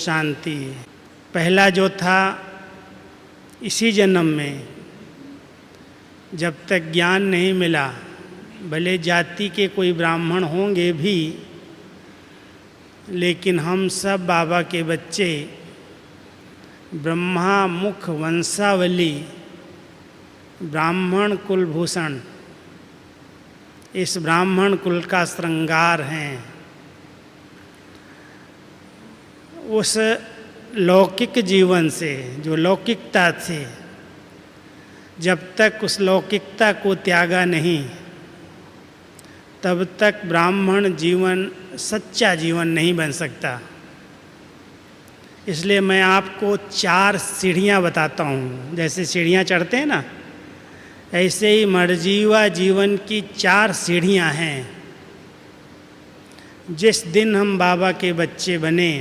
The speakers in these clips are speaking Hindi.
शांति। पहला जो था इसी जन्म में, जब तक ज्ञान नहीं मिला, भले जाति के कोई ब्राह्मण होंगे भी, लेकिन हम सब बाबा के बच्चे ब्रह्मा मुख वंशावली ब्राह्मण कुलभूषण, इस ब्राह्मण कुल का श्रृंगार हैं। उस लौकिक जीवन से, जो लौकिकता थी, जब तक उस लौकिकता को त्यागा नहीं, तब तक ब्राह्मण जीवन सच्चा जीवन नहीं बन सकता। इसलिए मैं आपको 4 सीढ़ियाँ बताता हूँ। जैसे सीढ़ियाँ चढ़ते हैं ना, ऐसे ही मर्जीवा जीवन की 4 सीढ़ियाँ हैं। जिस दिन हम बाबा के बच्चे बने,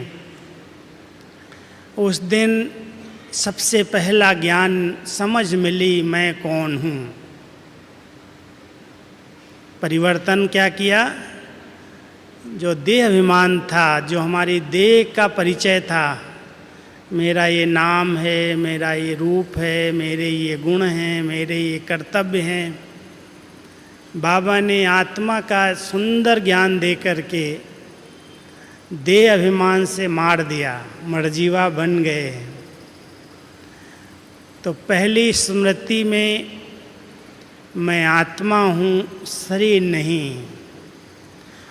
उस दिन सबसे पहला ज्ञान समझ मिली, मैं कौन हूँ। परिवर्तन क्या किया? जो देह अभिमान था, जो हमारी देह का परिचय था, मेरा ये नाम है, मेरा ये रूप है, मेरे ये गुण हैं, मेरे ये कर्तव्य हैं, बाबा ने आत्मा का सुंदर ज्ञान दे करके देह अभिमान से मार दिया, मर्जीवा बन गए। तो पहली स्मृति में मैं आत्मा हूँ, शरीर नहीं।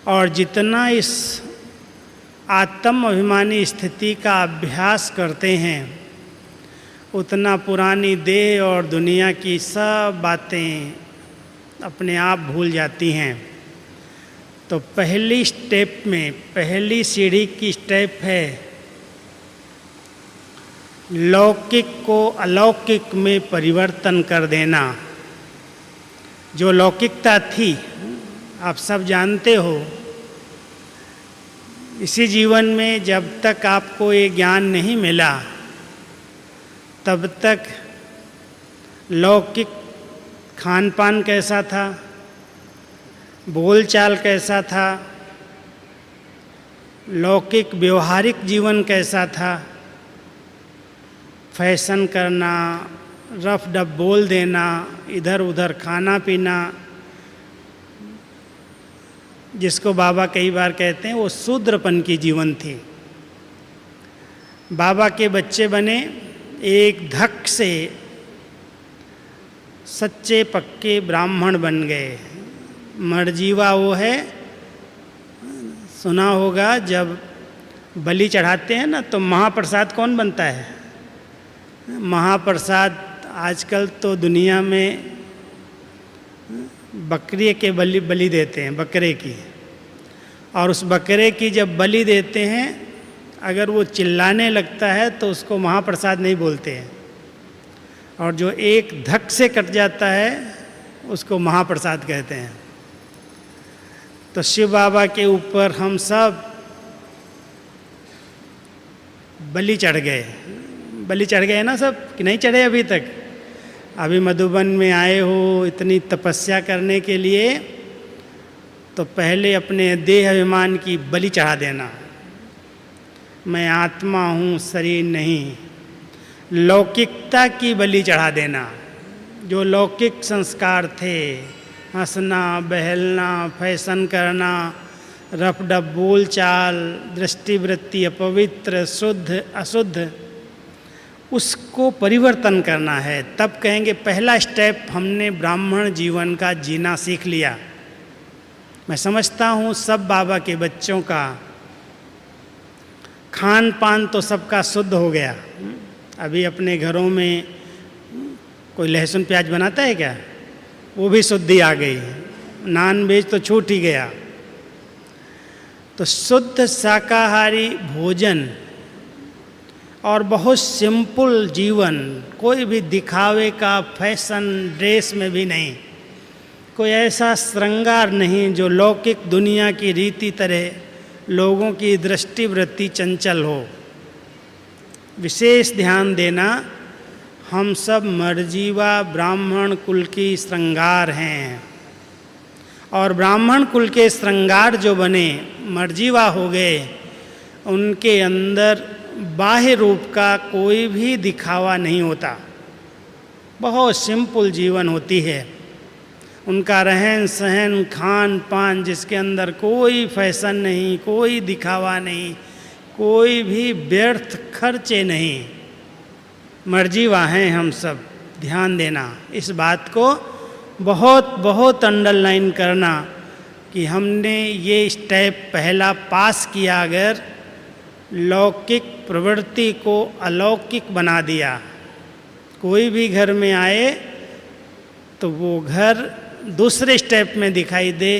और जितना इस आत्म अभिमानी स्थिति का अभ्यास करते हैं, उतना पुरानी देह और दुनिया की सब बातें अपने आप भूल जाती हैं। तो पहली स्टेप में, पहली सीढ़ी की स्टेप है लौकिक को अलौकिक में परिवर्तन कर देना। जो लौकिकता थी, आप सब जानते हो, इसी जीवन में जब तक आपको ये ज्ञान नहीं मिला, तब तक लौकिक खान पान कैसा था, बोलचाल कैसा था, लौकिक व्यवहारिक जीवन कैसा था, फैशन करना, रफ डफ बोल देना, इधर उधर खाना पीना, जिसको बाबा कई बार कहते हैं वो शूद्रपन की जीवन थी। बाबा के बच्चे बने, एक धक से सच्चे पक्के ब्राह्मण बन गए। मर्जीवा वो है, सुना होगा, जब बलि चढ़ाते हैं ना, तो महाप्रसाद कौन बनता है? महाप्रसाद आजकल तो दुनिया में बकरी के बलि देते हैं, बकरे की। और उस बकरे की जब बलि देते हैं, अगर वो चिल्लाने लगता है तो उसको महाप्रसाद नहीं बोलते हैं, और जो एक धक से कट जाता है उसको महाप्रसाद कहते हैं। तो शिव बाबा के ऊपर हम सब बलि चढ़ गए। बलि चढ़ गए ना सब, कि नहीं चढ़े अभी तक? अभी मधुबन में आए हो इतनी तपस्या करने के लिए, तो पहले अपने देह अभिमान की बलि चढ़ा देना। मैं आत्मा हूँ, शरीर नहीं। लौकिकता की बलि चढ़ा देना। जो लौकिक संस्कार थे, हंसना, बहलना, फैशन करना, रफ डफ बोल चाल, दृष्टिवृत्ति अपवित्र, शुद्ध अशुद्ध, उसको परिवर्तन करना है। तब कहेंगे पहला स्टेप हमने ब्राह्मण जीवन का जीना सीख लिया। मैं समझता हूँ सब बाबा के बच्चों का खान पान तो सबका शुद्ध हो गया। अभी अपने घरों में कोई लहसुन प्याज बनाता है क्या? वो भी शुद्धि आ गई। नॉन वेज तो छूट ही गया। तो शुद्ध शाकाहारी भोजन और बहुत सिंपल जीवन, कोई भी दिखावे का फैशन ड्रेस में भी नहीं, कोई ऐसा श्रृंगार नहीं जो लौकिक दुनिया की रीति तरह लोगों की दृष्टिवृत्ति चंचल हो। विशेष ध्यान देना, हम सब मर्जीवा ब्राह्मण कुल की श्रृंगार हैं। और ब्राह्मण कुल के श्रृंगार जो बने, मर्जीवा हो गए, उनके अंदर बाह्य रूप का कोई भी दिखावा नहीं होता, बहुत सिंपल जीवन होती है उनका, रहन सहन खान पान, जिसके अंदर कोई फैशन नहीं, कोई दिखावा नहीं, कोई भी व्यर्थ खर्चे नहीं। मर्जीवा हैं हम सब, ध्यान देना इस बात को, बहुत बहुत अंडरलाइन करना कि हमने ये स्टेप पहला पास किया, अगर लौकिक प्रवृत्ति को अलौकिक बना दिया। कोई भी घर में आए तो वो घर दूसरे स्टेप में दिखाई दे,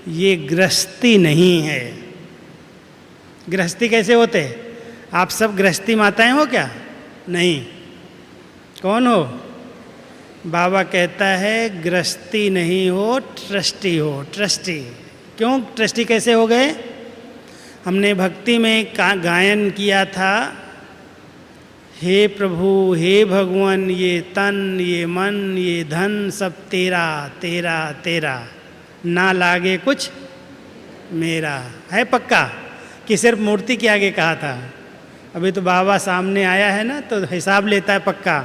ये गृहस्थी नहीं है। गृहस्थी कैसे होते? आप सब गृहस्थी माताएं हो क्या? नहीं। कौन हो? बाबा कहता है गृहस्थी नहीं हो, ट्रस्टी हो। ट्रस्टी क्यों? ट्रस्टी कैसे हो गए? हमने भक्ति में गायन किया था, हे प्रभु हे भगवान, ये तन ये मन ये धन सब तेरा तेरा तेरा, ना लागे कुछ मेरा। है पक्का कि सिर्फ मूर्ति के आगे कहा था? अभी तो बाबा सामने आया है ना, तो हिसाब लेता है पक्का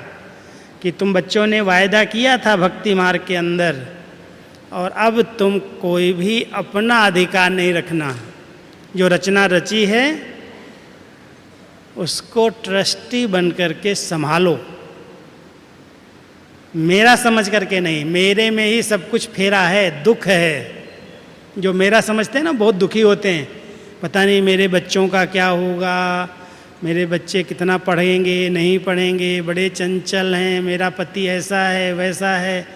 कि तुम बच्चों ने वायदा किया था भक्ति मार्ग के अंदर, और अब तुम कोई भी अपना अधिकार नहीं रखना। जो रचना रची है उसको ट्रस्टी बन करके संभालो, मेरा समझ करके नहीं। मेरे में ही सब कुछ फेरा है, दुख है। जो मेरा समझते हैं ना, बहुत दुखी होते हैं, पता नहीं मेरे बच्चों का क्या होगा, मेरे बच्चे कितना पढ़ेंगे नहीं पढ़ेंगे, बड़े चंचल हैं, मेरा पति ऐसा है वैसा है।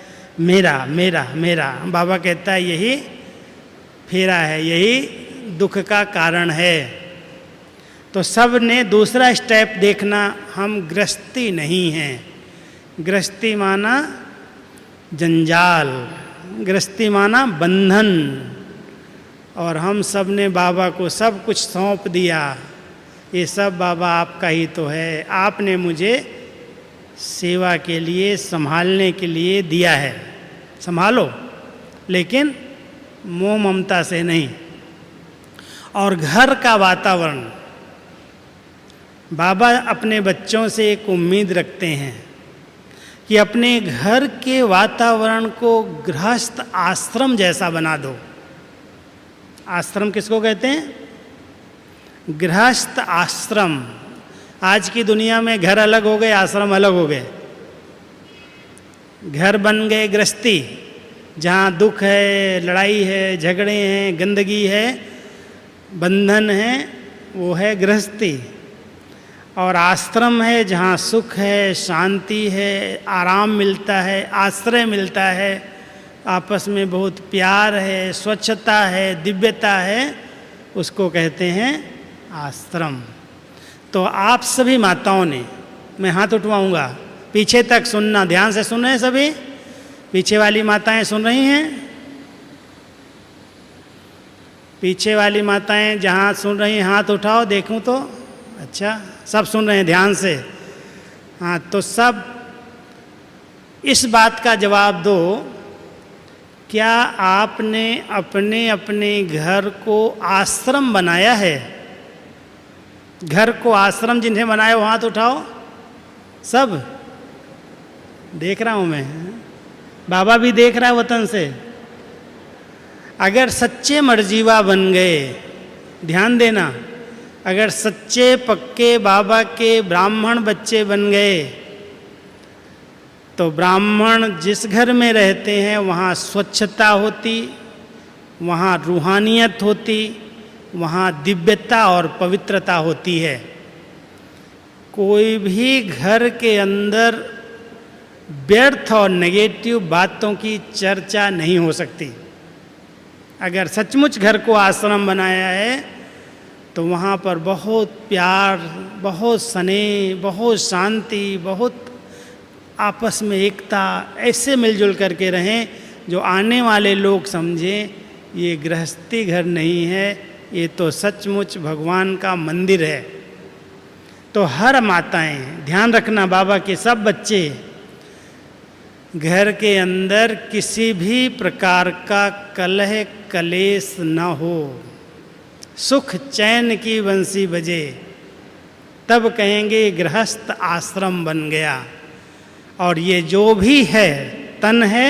मेरा मेरा मेरा, बाबा कहता है यही फेरा है, यही दुख का कारण है। तो सब ने दूसरा स्टेप देखना, हम गृहस्थी नहीं हैं। गृहस्थी माना जंजाल, गृहस्थी माना बंधन, और हम सब ने बाबा को सब कुछ सौंप दिया। ये सब बाबा आपका ही तो है, आपने मुझे सेवा के लिए संभालने के लिए दिया है, संभालो, लेकिन मोह ममता से नहीं। और घर का वातावरण, बाबा अपने बच्चों से एक उम्मीद रखते हैं कि अपने घर के वातावरण को गृहस्थ आश्रम जैसा बना दो। आश्रम किसको कहते हैं? गृहस्थ आश्रम। आज की दुनिया में घर अलग हो गए, आश्रम अलग हो गए। घर बन गए गृहस्थी, जहाँ दुख है, लड़ाई है, झगड़े हैं, गंदगी है, बंधन है, वो है गृहस्थी। और आश्रम है जहाँ सुख है, शांति है, आराम मिलता है, आश्रय मिलता है, आपस में बहुत प्यार है, स्वच्छता है, दिव्यता है, उसको कहते हैं आश्रम। तो आप सभी माताओं ने, मैं हाथ उठवाऊंगा, पीछे तक सुनना, ध्यान से सुन रहे हैं सभी? पीछे वाली माताएं सुन रही हैं? पीछे वाली माताएं जहाँ सुन रही हैं हाथ उठाओ, देखूं तो। अच्छा, सब सुन रहे हैं ध्यान से? हाँ, तो सब इस बात का जवाब दो, क्या आपने अपने अपने घर को आश्रम बनाया है? घर को आश्रम जिन्हें बनाया वो हाथ उठाओ। सब देख रहा हूँ मैं, बाबा भी देख रहा है वतन से। अगर सच्चे मर्जीवा बन गए, ध्यान देना, अगर सच्चे पक्के बाबा के ब्राह्मण बच्चे बन गए, तो ब्राह्मण जिस घर में रहते हैं वहाँ स्वच्छता होती, वहाँ रूहानियत होती, वहाँ दिव्यता और पवित्रता होती है। कोई भी घर के अंदर व्यर्थ और नेगेटिव बातों की चर्चा नहीं हो सकती। अगर सचमुच घर को आश्रम बनाया है तो वहाँ पर बहुत प्यार, बहुत स्नेह, बहुत शांति, बहुत आपस में एकता, ऐसे मिलजुल करके रहें जो आने वाले लोग समझें ये गृहस्थी घर नहीं है, ये तो सचमुच भगवान का मंदिर है। तो हर माताएं ध्यान रखना, बाबा के सब बच्चे, घर के अंदर किसी भी प्रकार का कलह कलेश न हो, सुख चैन की बंसी बजे, तब कहेंगे गृहस्थ आश्रम बन गया। और ये जो भी है तन है,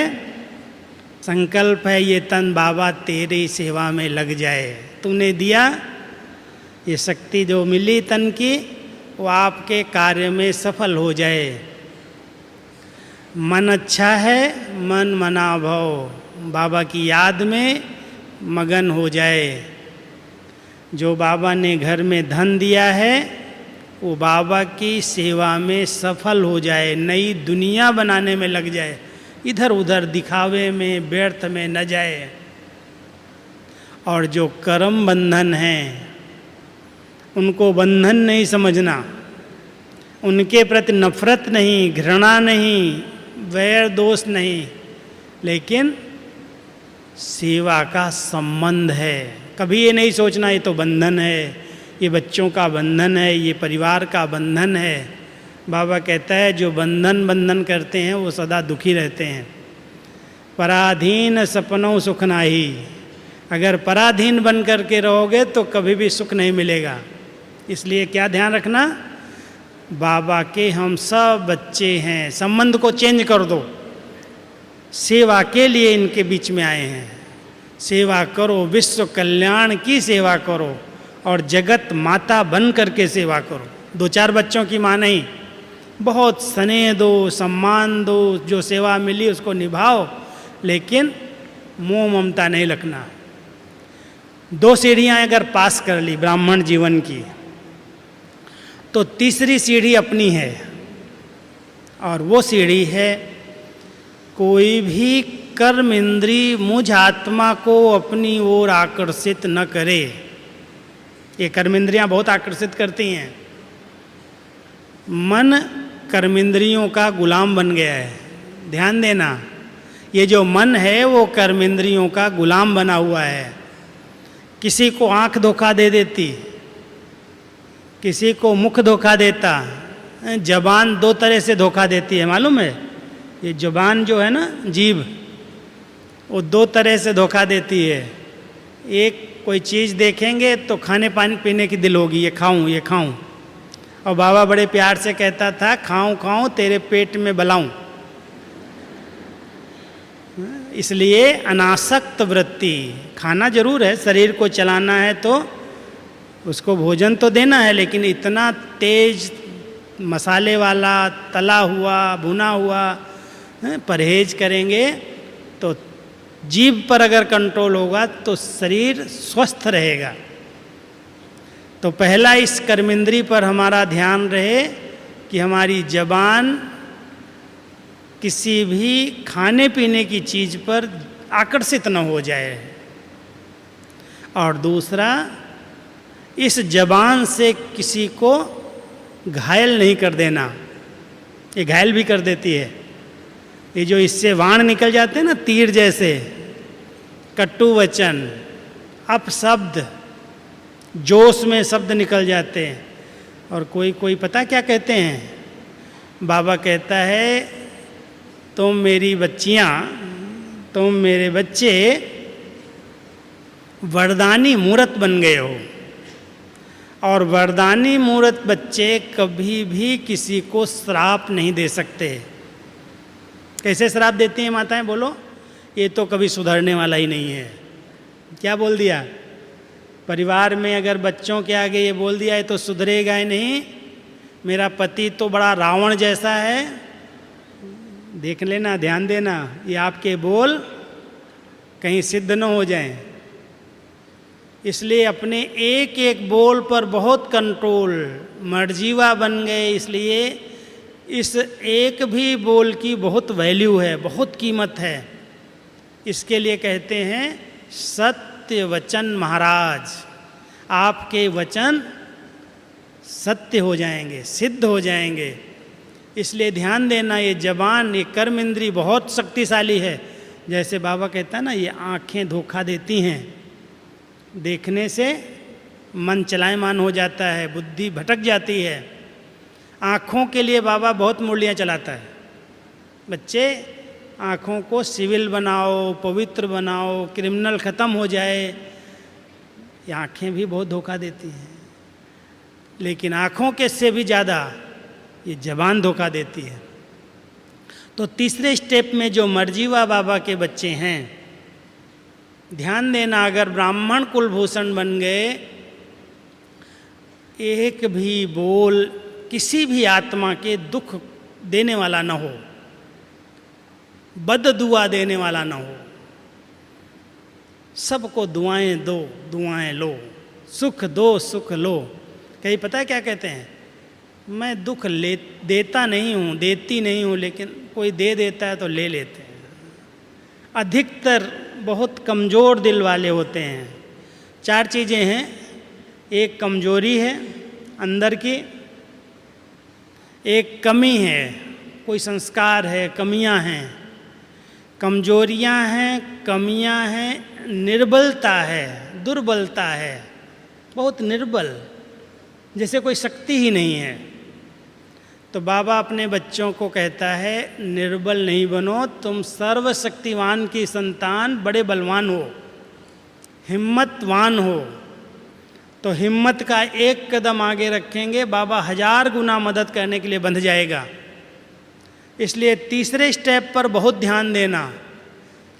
संकल्प है ये तन बाबा तेरी सेवा में लग जाए। तूने दिया ये शक्ति जो मिली तन की, वो आपके कार्य में सफल हो जाए। मन अच्छा है, मन मना भव, बाबा की याद में मगन हो जाए। जो बाबा ने घर में धन दिया है वो बाबा की सेवा में सफल हो जाए, नई दुनिया बनाने में लग जाए, इधर उधर दिखावे में व्यर्थ में न जाए। और जो कर्म बंधन हैं उनको बंधन नहीं समझना, उनके प्रति नफरत नहीं, घृणा नहीं, वैर दोष नहीं, लेकिन सेवा का संबंध है। कभी ये नहीं सोचना ये तो बंधन है, ये बच्चों का बंधन है, ये परिवार का बंधन है। बाबा कहता है जो बंधन करते हैं वो सदा दुखी रहते हैं। पराधीन सपनों सुख नाही, अगर पराधीन बन करके रहोगे तो कभी भी सुख नहीं मिलेगा। इसलिए क्या ध्यान रखना, बाबा के हम सब बच्चे हैं, संबंध को चेंज कर दो। सेवा के लिए इनके बीच में आए हैं, सेवा करो, विश्व कल्याण की सेवा करो और जगत माता बन करके सेवा करो। 2-4 बच्चों की माँ नहीं, बहुत स्नेह दो, सम्मान दो, जो सेवा मिली उसको निभाओ, लेकिन मोह ममता नहीं रखना। 2 सीढ़ियाँ अगर पास कर ली ब्राह्मण जीवन की, तो तीसरी सीढ़ी अपनी है, और वो सीढ़ी है कोई भी कर्म इंद्री मुझ आत्मा को अपनी ओर आकर्षित न करे। ये कर्म इंद्रियाँ बहुत आकर्षित करती हैं। मन कर्म इंद्रियों का गुलाम बन गया है। ध्यान देना, ये जो मन है वो कर्म इंद्रियों का गुलाम बना हुआ है। किसी को आँख धोखा दे देती, किसी को मुख धोखा देता, जबान 2 तरह से धोखा देती है, मालूम है? ये जबान जो है ना, जीभ, वो 2 तरह से धोखा देती है। एक कोई चीज़ देखेंगे तो खाने पानी पीने की दिल होगी, ये खाऊं ये खाऊं, और बाबा बड़े प्यार से कहता था खाऊं खाऊं तेरे पेट में बलाऊं। इसलिए अनासक्त वृत्ति, खाना जरूर है, शरीर को चलाना है तो उसको भोजन तो देना है, लेकिन इतना तेज मसाले वाला, तला हुआ, भुना हुआ परहेज करेंगे तो जीभ पर अगर कंट्रोल होगा तो शरीर स्वस्थ रहेगा। तो पहला इस कर्मेंद्री पर हमारा ध्यान रहे कि हमारी जबान किसी भी खाने पीने की चीज़ पर आकर्षित न हो जाए। और दूसरा, इस जबान से किसी को घायल नहीं कर देना। ये घायल भी कर देती है। ये जो इससे वाण निकल जाते हैं ना, तीर जैसे, कटु वचन, अपशब्द, जोश में शब्द निकल जाते हैं। और कोई कोई पता क्या कहते हैं, बाबा कहता है तुम मेरी बच्चियाँ, तुम मेरे बच्चे वरदानी मूर्त बन गए हो। और वरदानी मूर्त बच्चे कभी भी किसी को श्राप नहीं दे सकते। कैसे श्राप देती हैं माताएं, बोलो? ये तो कभी सुधरने वाला ही नहीं है। क्या बोल दिया? परिवार में अगर बच्चों के आगे ये बोल दिया है तो सुधरेगा ही नहीं, मेरा पति तो बड़ा रावण जैसा है, देख लेना, ध्यान देना, ये आपके बोल कहीं सिद्ध न हो जाएं। इसलिए अपने एक एक बोल पर बहुत कंट्रोल, मर्जीवा बन गए। इसलिए इस एक भी बोल की बहुत वैल्यू है, बहुत कीमत है। इसके लिए कहते हैं सत्य वचन महाराज, आपके वचन सत्य हो जाएंगे, सिद्ध हो जाएंगे। इसलिए ध्यान देना, ये जबान, ये कर्म इंद्री बहुत शक्तिशाली है। जैसे बाबा कहता है ना, ये आँखें धोखा देती हैं, देखने से मन चलायमान हो जाता है, बुद्धि भटक जाती है। आँखों के लिए बाबा बहुत मुरलियाँ चलाता है। बच्चे, आँखों को सिविल बनाओ, पवित्र बनाओ, क्रिमिनल ख़त्म हो जाए। ये आँखें भी बहुत धोखा देती हैं। लेकिन आँखों के से भी ज़्यादा ये जबान धोखा देती है। तो तीसरे स्टेप में जो मर्जीवा बाबा के बच्चे हैं, ध्यान देना, अगर ब्राह्मण कुलभूषण बन गए, एक भी बोल किसी भी आत्मा के दुख देने वाला न हो, बद दुआ देने वाला न हो। सबको दुआएं दो, दुआएं लो, सुख दो, सुख लो। कहीं पता है क्या कहते हैं? मैं दुख देता नहीं हूँ, देती नहीं हूँ, लेकिन कोई दे देता है तो ले लेते हैं। अधिकतर बहुत कमज़ोर दिल वाले होते हैं। 4 चीज़ें हैं। एक कमजोरी है अंदर की, एक कमी है, कोई संस्कार है, कमियां हैं, कमजोरियां हैं, कमियां हैं, निर्बलता है, दुर्बलता है, बहुत निर्बल, जैसे कोई शक्ति ही नहीं है। तो बाबा अपने बच्चों को कहता है, निर्बल नहीं बनो, तुम सर्वशक्तिवान की संतान, बड़े बलवान हो, हिम्मतवान हो। तो हिम्मत का एक कदम आगे रखेंगे, बाबा 1000 गुना मदद करने के लिए बंध जाएगा। इसलिए तीसरे स्टेप पर बहुत ध्यान देना।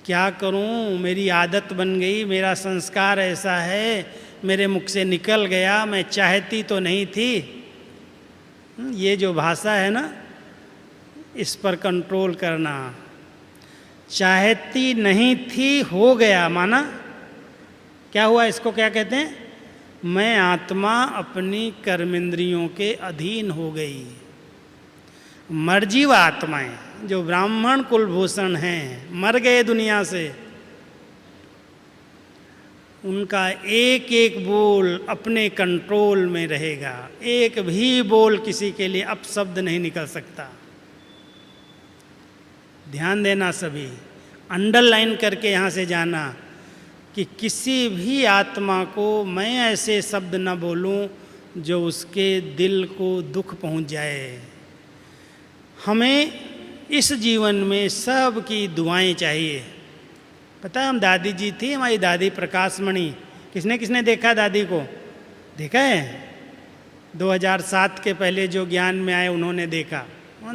क्या करूं, मेरी आदत बन गई, मेरा संस्कार ऐसा है, मेरे मुख से निकल गया, मैं चाहती तो नहीं थी। ये जो भाषा है ना, इस पर कंट्रोल करना। चाहती नहीं थी, हो गया, माना क्या हुआ, इसको क्या कहते हैं? मैं आत्मा अपनी कर्मेंद्रियों के अधीन हो गई। मर्जीवा आत्माएं जो ब्राह्मण कुलभूषण हैं, मर गए दुनिया से, उनका एक एक बोल अपने कंट्रोल में रहेगा। एक भी बोल किसी के लिए अपशब्द नहीं निकल सकता। ध्यान देना सभी, अंडरलाइन करके यहाँ से जाना कि किसी भी आत्मा को मैं ऐसे शब्द न बोलूं जो उसके दिल को दुख पहुंच जाए। हमें इस जीवन में सब की दुआएं चाहिए। पता है, हम दादी जी थी, हमारी दादी प्रकाशमणि, किसने किसने देखा दादी को? देखा है? 2007 के पहले जो ज्ञान में आए उन्होंने देखा।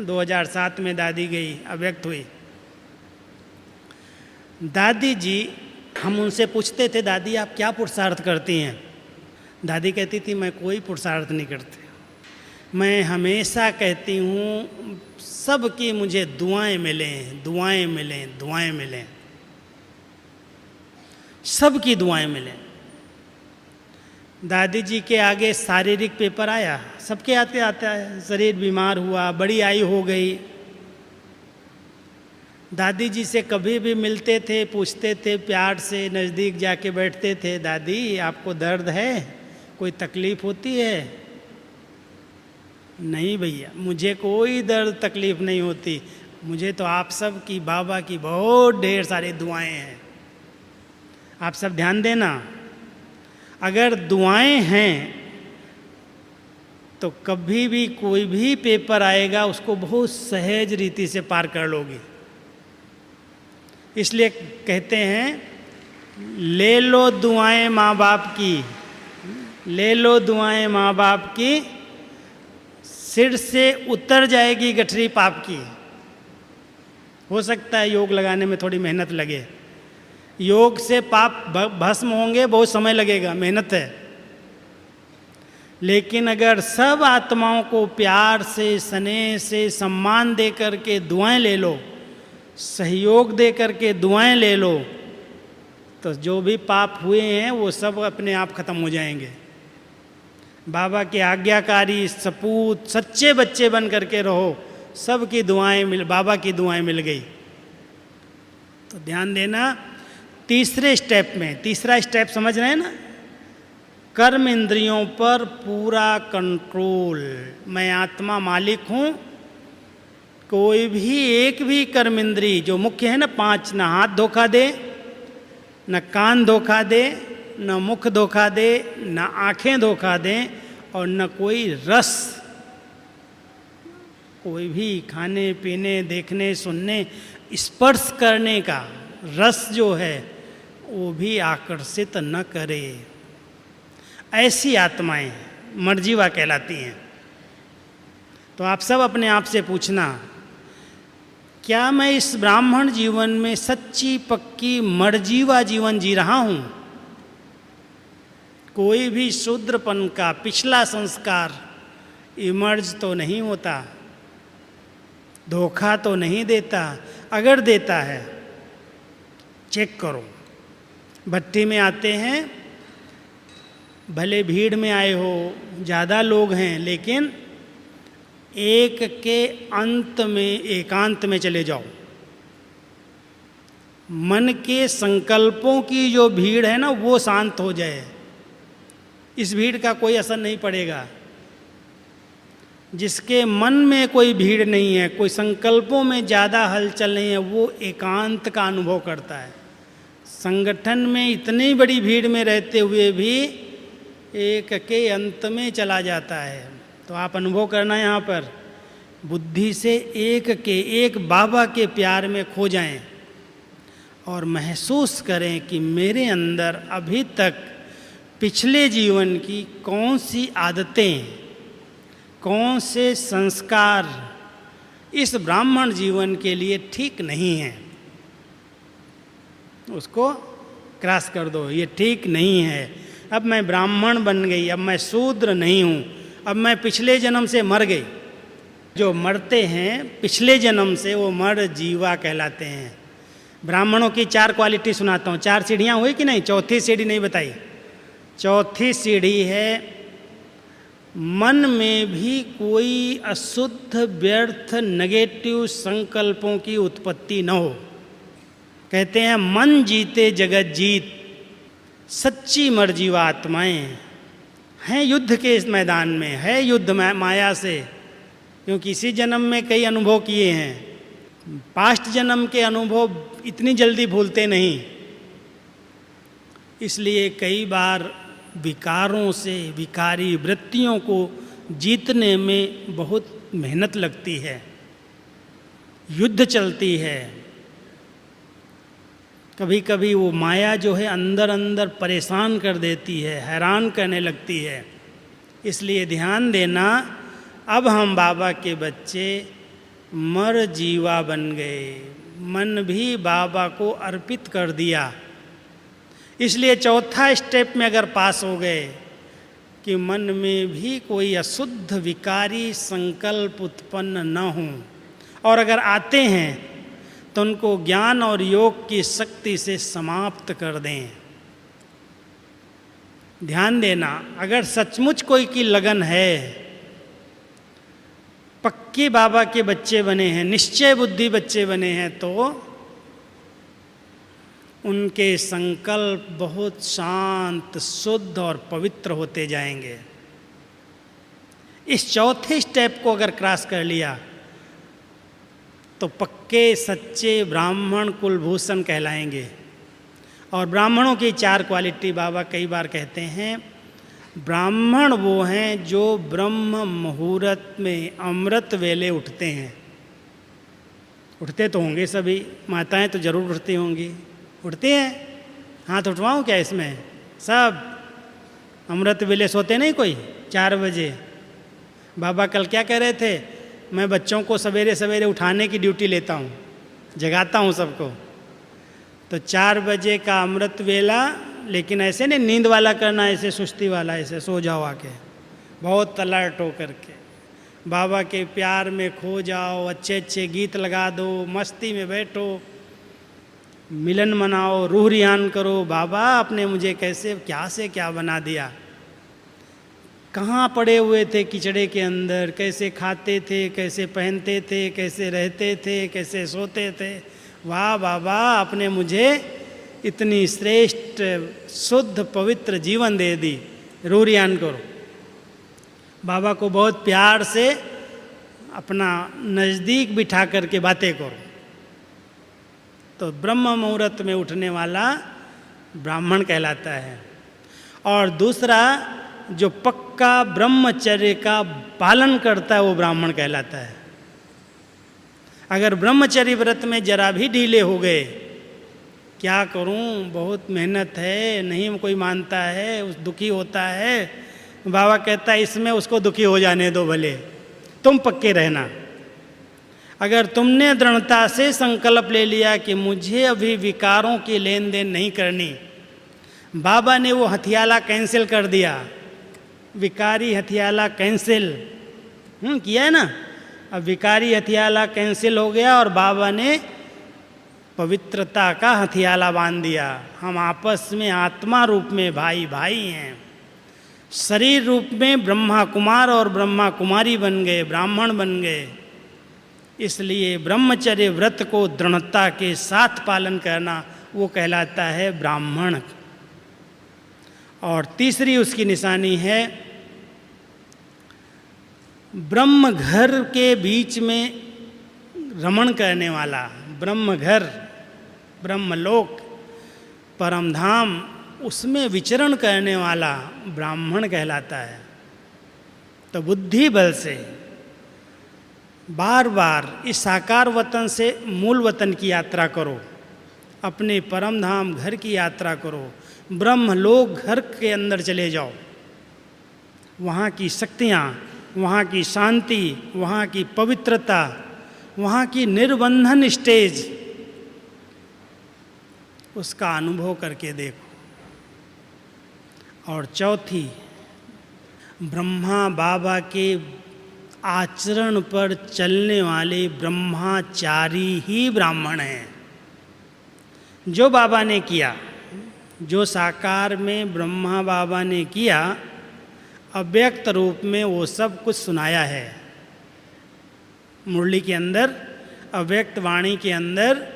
2007 में दादी गई, अव्यक्त हुई। दादी जी, हम उनसे पूछते थे, दादी आप क्या पुरुषार्थ करती हैं? दादी कहती थी, मैं कोई पुरुषार्थ नहीं करती, मैं हमेशा कहती हूँ सबकी मुझे दुआएं मिलें, दुआएं मिलें, दुआएं मिलें, सबकी दुआएं मिलें। दादी जी के आगे शारीरिक पेपर आया, सबके आते आता है, शरीर बीमार हुआ, बड़ी आयु हो गई। दादी जी से कभी भी मिलते थे, पूछते थे, प्यार से नज़दीक जाके बैठते थे, दादी आपको दर्द है, कोई तकलीफ़ होती है? नहीं भैया, मुझे कोई दर्द तकलीफ़ नहीं होती, मुझे तो आप सब की, बाबा की बहुत ढेर सारी दुआएं हैं। आप सब ध्यान देना, अगर दुआएं हैं तो कभी भी कोई भी पेपर आएगा उसको बहुत सहज रीति से पार कर लोगे। इसलिए कहते हैं, ले लो दुआएं माँ बाप की, ले लो दुआएं माँ बाप की, सिर से उतर जाएगी गठरी पाप की। हो सकता है योग लगाने में थोड़ी मेहनत लगे, योग से पाप भस्म होंगे, बहुत समय लगेगा, मेहनत है। लेकिन अगर सब आत्माओं को प्यार से, स्नेह से, सम्मान दे करके दुआएं ले लो, सहयोग दे करके दुआएं ले लो, तो जो भी पाप हुए हैं वो सब अपने आप खत्म हो जाएंगे। बाबा के आज्ञाकारी सपूत, सच्चे बच्चे बन करके रहो, सबकी दुआएं बाबा की दुआएं मिल गई। तो ध्यान देना, तीसरे स्टेप में, तीसरा स्टेप समझ रहे हैं ना, कर्म इंद्रियों पर पूरा कंट्रोल। मैं आत्मा मालिक हूँ, कोई भी एक भी कर्म इंद्री जो मुख्य है ना 5, न हाथ धोखा दे, न कान धोखा दे, न मुख धोखा दे, न आँखें धोखा दें, और न कोई रस, कोई भी खाने पीने, देखने, सुनने, स्पर्श करने का रस जो है वो भी आकर्षित न करे। ऐसी आत्माएं मर्जीवा कहलाती हैं। तो आप सब अपने आप से पूछना, क्या मैं इस ब्राह्मण जीवन में सच्ची पक्की मर्जीवा जीवन जी रहा हूँ? कोई भी शूद्रपन का पिछला संस्कार इमर्ज तो नहीं होता, धोखा तो नहीं देता। अगर देता है चेक करो। भट्टी में आते हैं, भले भीड़ में आए हो, ज़्यादा लोग हैं, लेकिन एक के अंत में एकांत में चले जाओ। मन के संकल्पों की जो भीड़ है ना, वो शांत हो जाए। इस भीड़ का कोई असर नहीं पड़ेगा। जिसके मन में कोई भीड़ नहीं है, कोई संकल्पों में ज़्यादा हलचल नहीं है, वो एकांत का अनुभव करता है। संगठन में इतनी बड़ी भीड़ में रहते हुए भी एक के अंत में चला जाता है। तो आप अनुभव करना यहाँ पर, बुद्धि से एक बाबा के प्यार में खो जाएं और महसूस करें कि मेरे अंदर अभी तक पिछले जीवन की कौन सी आदतें, कौन से संस्कार इस ब्राह्मण जीवन के लिए ठीक नहीं हैं। उसको क्रॉस कर दो, ये ठीक नहीं है। अब मैं ब्राह्मण बन गई, अब मैं शूद्र नहीं हूँ, अब मैं पिछले जन्म से मर गई। जो मरते हैं पिछले जन्म से, वो मर जीवा कहलाते हैं। ब्राह्मणों की 4 क्वालिटी सुनाता हूँ। 4 सीढ़ियाँ हुई कि नहीं? चौथी सीढ़ी नहीं बताई। चौथी सीढ़ी है, मन में भी कोई अशुद्ध, व्यर्थ, नेगेटिव संकल्पों की उत्पत्ति न हो। कहते हैं मन जीते जगत जीत, सच्ची मर्जीवा आत्माएं हैं युद्ध के इस मैदान में, है युद्ध माया से। क्योंकि इसी जन्म में कई अनुभव किए हैं। पास्ट जन्म के अनुभव इतनी जल्दी भूलते नहीं, इसलिए कई बार विकारों से, विकारी वृत्तियों को जीतने में बहुत मेहनत लगती है, युद्ध चलती है। कभी कभी वो माया जो है अंदर अंदर परेशान कर देती है, हैरान करने लगती है। इसलिए ध्यान देना, अब हम बाबा के बच्चे मर जीवा बन गए, मन भी बाबा को अर्पित कर दिया। इसलिए चौथा स्टेप में अगर पास हो गए कि मन में भी कोई अशुद्ध विकारी संकल्प उत्पन्न न हो, और अगर आते हैं तो उनको ज्ञान और योग की शक्ति से समाप्त कर दें। ध्यान देना, अगर सचमुच कोई की लगन है, पक्के बाबा के बच्चे बने हैं, निश्चय बुद्धि बच्चे बने हैं, तो उनके संकल्प बहुत शांत, शुद्ध और पवित्र होते जाएंगे। इस चौथे स्टेप को अगर क्रॉस कर लिया तो पक्के सच्चे ब्राह्मण कुलभूषण कहलाएंगे। और ब्राह्मणों की 4 क्वालिटी बाबा कई बार कहते हैं। ब्राह्मण वो हैं जो ब्रह्म मुहूर्त में अमृत वेले उठते हैं। उठते तो होंगे सभी, माताएं तो जरूर उठती होंगी। उठते हैं? हाथ उठवाऊँ क्या इसमें? सब अमृत वेले सोते नहीं कोई 4 बजे। बाबा कल क्या कह रहे थे? मैं बच्चों को सवेरे सवेरे उठाने की ड्यूटी लेता हूँ, जगाता हूँ सबको। तो 4 बजे का अमृत वेला, लेकिन ऐसे नहीं नींद वाला करना, ऐसे सुस्ती वाला, ऐसे सो जाओ आके, बहुत अलर्ट हो करके बाबा के प्यार में खो जाओ, अच्छे अच्छे गीत लगा दो, मस्ती में बैठो, मिलन मनाओ, रूह रियान करो। बाबा आपने मुझे कैसे क्या से क्या बना दिया, कहाँ पड़े हुए थे किचड़े के अंदर, कैसे खाते थे, कैसे पहनते थे, कैसे रहते थे, कैसे सोते थे। वाह बाबा आपने मुझे इतनी श्रेष्ठ शुद्ध पवित्र जीवन दे दी। रूह रियान करो, बाबा को बहुत प्यार से अपना नज़दीक बिठा करके बातें करो। तो ब्रह्म मुहूर्त में उठने वाला ब्राह्मण कहलाता है। और दूसरा, जो पक्का ब्रह्मचर्य का पालन करता है वो ब्राह्मण कहलाता है। अगर ब्रह्मचर्य व्रत में जरा भी ढीले हो गए, क्या करूं, बहुत मेहनत है, नहीं कोई मानता है, उस दुखी होता है, बाबा कहता है इसमें उसको दुखी हो जाने दो, भले तुम पक्के रहना। अगर तुमने दृढ़ता से संकल्प ले लिया कि मुझे अभी विकारों की लेन देन नहीं करनी, बाबा ने वो हथियाला कैंसिल कर दिया, विकारी हथियाला कैंसिल किया है ना। अब विकारी हथियाला कैंसिल हो गया और बाबा ने पवित्रता का हथियाला बांध दिया। हम आपस में आत्मा रूप में भाई भाई हैं, शरीर रूप में ब्रह्मा कुमार और ब्रह्मा कुमारी बन गए, ब्राह्मण बन गए। इसलिए ब्रह्मचर्य व्रत को दृढ़ता के साथ पालन करना वो कहलाता है ब्राह्मण। और तीसरी उसकी निशानी है ब्रह्म घर के बीच में रमण करने वाला, ब्रह्म घर, ब्रह्मलोक, परमधाम, उसमें विचरण करने वाला ब्राह्मण कहलाता है। तो बुद्धि बल से बार बार इस साकार वतन से मूल वतन की यात्रा करो, अपने परमधाम घर की यात्रा करो, ब्रह्मलोक घर के अंदर चले जाओ। वहाँ की शक्तियाँ, वहाँ की शांति, वहाँ की पवित्रता, वहाँ की निर्बंधन स्टेज, उसका अनुभव करके देखो। और चौथी, ब्रह्मा बाबा के आचरण पर चलने वाले ब्रह्माचारी ही ब्राह्मण हैं। जो बाबा ने किया, जो साकार में ब्रह्मा बाबा ने किया, अव्यक्त रूप में वो सब कुछ सुनाया है। मुरली के अंदर, अव्यक्त वाणी के अंदर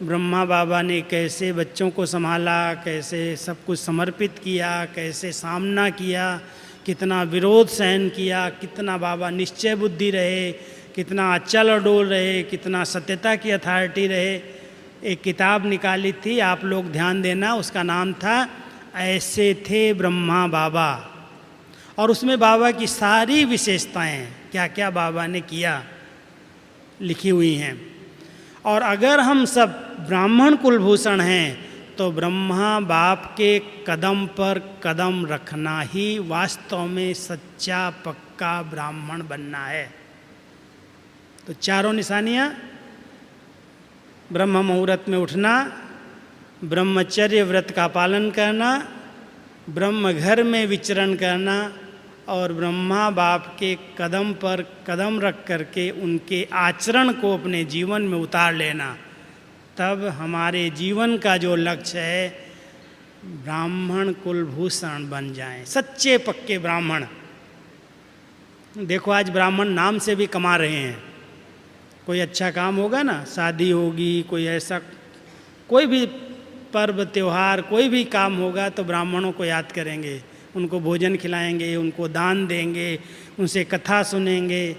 ब्रह्मा बाबा ने कैसे बच्चों को संभाला, कैसे सब कुछ समर्पित किया, कैसे सामना किया, कितना विरोध सहन किया, कितना बाबा निश्चय बुद्धि रहे, कितना अचल अडोल रहे, कितना सत्यता की अथॉरिटी रहे। एक किताब निकाली थी, आप लोग ध्यान देना, उसका नाम था ऐसे थे ब्रह्मा बाबा। और उसमें बाबा की सारी विशेषताएं, क्या क्या बाबा ने किया, लिखी हुई हैं। और अगर हम सब ब्राह्मण कुलभूषण हैं तो ब्रह्मा बाप के कदम पर कदम रखना ही वास्तव में सच्चा पक्का ब्राह्मण बनना है। तो चारों निशानियाँ, ब्रह्म मुहूर्त में उठना, ब्रह्मचर्य व्रत का पालन करना, ब्रह्म घर में विचरण करना और ब्रह्मा बाप के कदम पर कदम रख करके उनके आचरण को अपने जीवन में उतार लेना, तब हमारे जीवन का जो लक्ष्य है ब्राह्मण कुलभूषण बन जाएं, सच्चे पक्के ब्राह्मण। देखो आज ब्राह्मण नाम से भी कमा रहे हैं। कोई अच्छा काम होगा ना, शादी होगी, कोई ऐसा कोई भी पर्व त्यौहार, कोई भी काम होगा तो ब्राह्मणों को याद करेंगे, उनको भोजन खिलाएंगे, उनको दान देंगे, उनसे कथा सुनेंगे।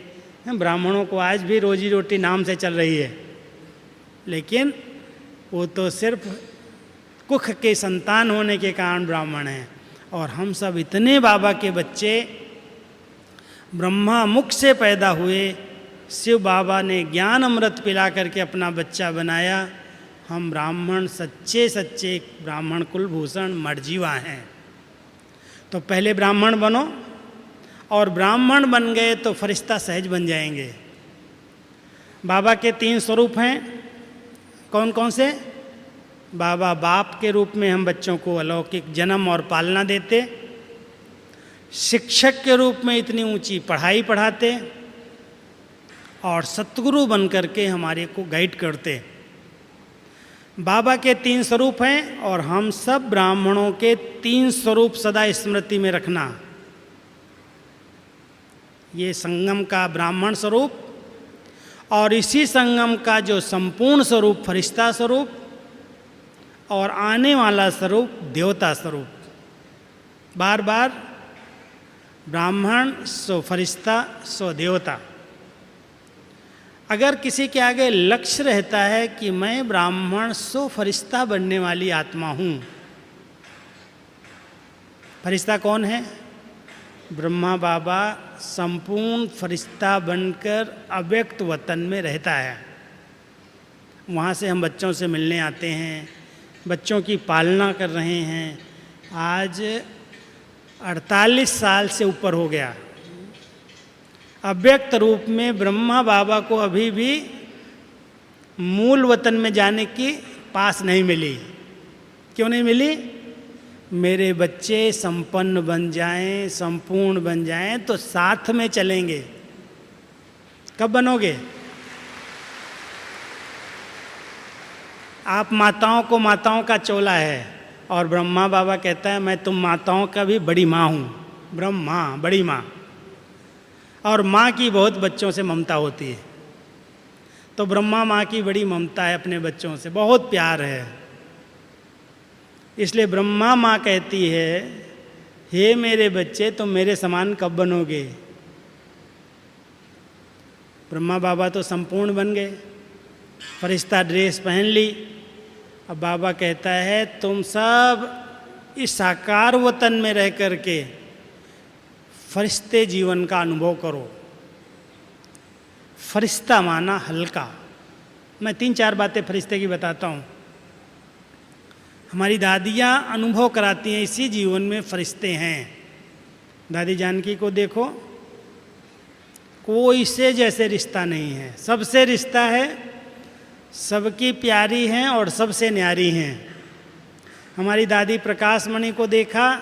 ब्राह्मणों को आज भी रोजी रोटी नाम से चल रही है, लेकिन वो तो सिर्फ कुख के संतान होने के कारण ब्राह्मण हैं। और हम सब इतने बाबा के बच्चे ब्रह्मा मुख से पैदा हुए, शिव बाबा ने ज्ञान अमृत पिला करके अपना बच्चा बनाया। हम ब्राह्मण सच्चे सच्चे ब्राह्मण कुलभूषण मर्जीवा हैं। तो पहले ब्राह्मण बनो, और ब्राह्मण बन गए तो फरिश्ता सहज बन जाएंगे। बाबा के 3 स्वरूप हैं, कौन कौन से? बाबा बाप के रूप में हम बच्चों को अलौकिक जन्म और पालना देते, शिक्षक के रूप में इतनी ऊंची पढ़ाई पढ़ाते, और सतगुरु बन करके हमारे को गाइड करते। बाबा के 3 स्वरूप हैं, और हम सब ब्राह्मणों के 3 स्वरूप सदा स्मृति में रखना। ये संगम का ब्राह्मण स्वरूप, और इसी संगम का जो संपूर्ण स्वरूप फरिश्ता स्वरूप, और आने वाला स्वरूप देवता स्वरूप। बार बार ब्राह्मण सो फरिश्ता सो देवता। अगर किसी के आगे लक्ष्य रहता है कि मैं ब्राह्मण सो फरिश्ता बनने वाली आत्मा हूँ। फरिश्ता कौन है? ब्रह्मा बाबा संपूर्ण फरिश्ता बनकर अव्यक्त वतन में रहता है। वहाँ से हम बच्चों से मिलने आते हैं, बच्चों की पालना कर रहे हैं। आज 48 साल से ऊपर हो गया। अव्यक्त रूप में ब्रह्मा बाबा को अभी भी मूल वतन में जाने की पास नहीं मिली। क्यों नहीं मिली? मेरे बच्चे संपन्न बन जाएं, संपूर्ण बन जाएं तो साथ में चलेंगे। कब बनोगे? आप माताओं को माताओं का चोला है और ब्रह्मा बाबा कहता है मैं तुम माताओं का भी बड़ी माँ हूँ। ब्रह्मा बड़ी माँ, और माँ की बहुत बच्चों से ममता होती है। तो ब्रह्मा माँ की बड़ी ममता है अपने बच्चों से, बहुत प्यार है। इसलिए ब्रह्मा माँ कहती है हे मेरे बच्चे तुम मेरे समान कब बनोगे? ब्रह्मा बाबा तो संपूर्ण बन गए, फरिश्ता ड्रेस पहन ली। अब बाबा कहता है तुम सब इस साकार वतन में रह करके फरिश्ते जीवन का अनुभव करो। फरिश्ता माना हल्का। मैं 3-4 बातें फरिश्ते की बताता हूँ। हमारी दादियाँ अनुभव कराती हैं इसी जीवन में फरिश्ते हैं। दादी जानकी को देखो, कोई से जैसे रिश्ता नहीं है, सबसे रिश्ता है, सबकी प्यारी हैं और सबसे न्यारी हैं। हमारी दादी प्रकाश मणि को देखा,